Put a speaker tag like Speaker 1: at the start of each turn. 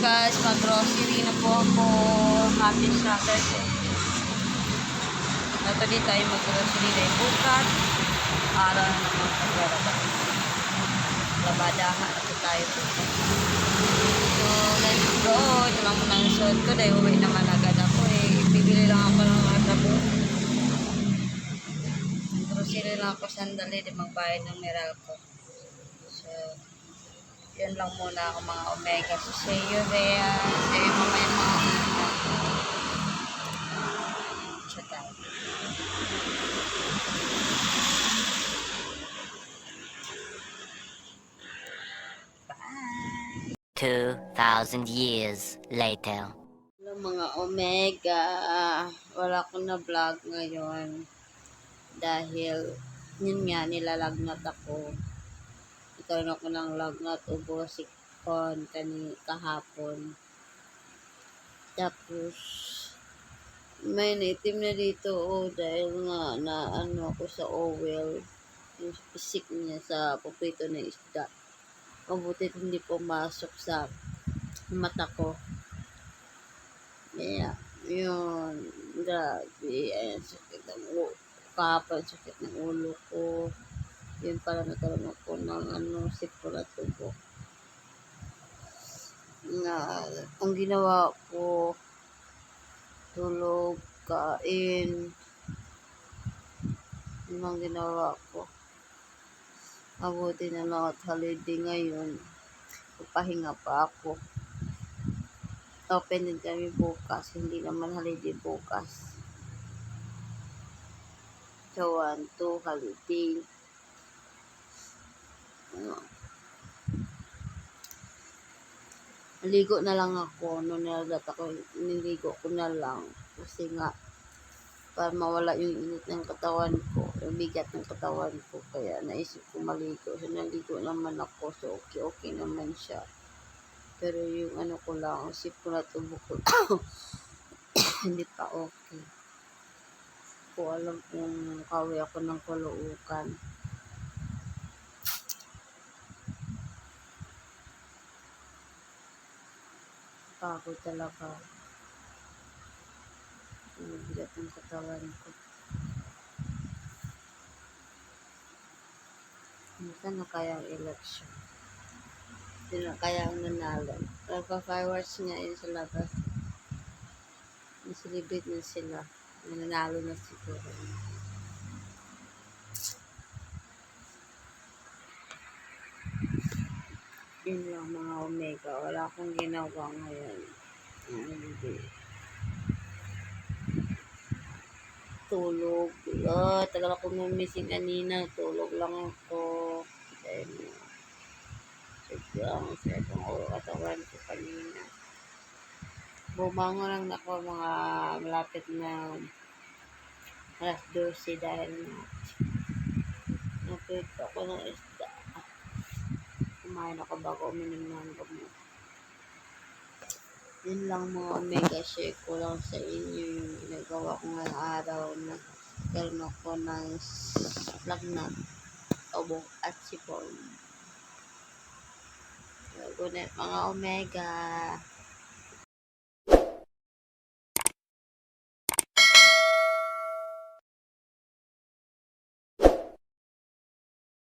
Speaker 1: guys, mag-grocery na po ako. Happy Saturday. Ito din tayo mag-grocery dahil bukas. Araw na naman paglalaba. Labadahan ito tayo bukas. So, let's go. Ito lang muna ang suot ko dahil uwi naman agad ako eh. Bibili lang ako ng mga tabo. Grocery lang ako sandali di magbayad ng Meralco. So, yun lang muna ako mga Omega. So, see you there. See you mamaya mga Omega. Siya tayo. Bye!
Speaker 2: 2,000 years later.
Speaker 1: Hello mga Omega. Wala ko na vlog ngayon. Dahil, yun nga, nilalagnat ako. Nagkaroon ako ng lagnat, ubos, sikon, kahapon. Tapos, may naitim na dito, dahil nga na ano ako sa oil, yung pisik niya sa pupito na isda. Mabutit hindi pumasok sa mata ko. Kaya, yun, grabe, ayan, sakit ng ulo. Kahapon, sakit ng ulo ko. Yun pala nagkaroon ako ng sipon at tubo. Na, ang ginawa ko, tulog, kain. Yun ang ginawa ko. Mabuti na lang at holiday ngayon. Papahinga pa ako. Open din kami bukas. Hindi naman holiday bukas. So, 1, 2, holiday. Naligo na lang ako. Nung nilagat ako, niligo ko na lang. Kasi nga, para mawala yung init ng katawan ko, yung bigat ng katawan ko. Kaya naisip ko maligo. So, naligo naman ako. So, okay naman siya. Pero yung ano ko lang, isip ko na tubo ko. Hindi pa okay. Ko alam kung kawi ako ng kaluukan. Pagod talaga. Yung bigat ng katawan ko. Minsan na kaya ang election. Hindi na kaya ang nanalo. Nagpa-fireworks nga yun sa labas. Celebrate na sila. Nanalo na siguro. Yun lang mga Omega. Wala akong ginawa ngayon. Hindi. Tulog. Tagal ako mamising kanina. Tulog lang ako. Then, sobrang sekong katawan ko kanina. Bumangon lang ako mga malapit na alas 12 dahil napito ako ng isda. Kumain ako bago uminom ng gamot. Yun lang mga Omega, share ko lang sa inyo yung ginagawa ko ngayong araw na karoon ako ng lagnat, ubo at sipon. Good night mga Omega.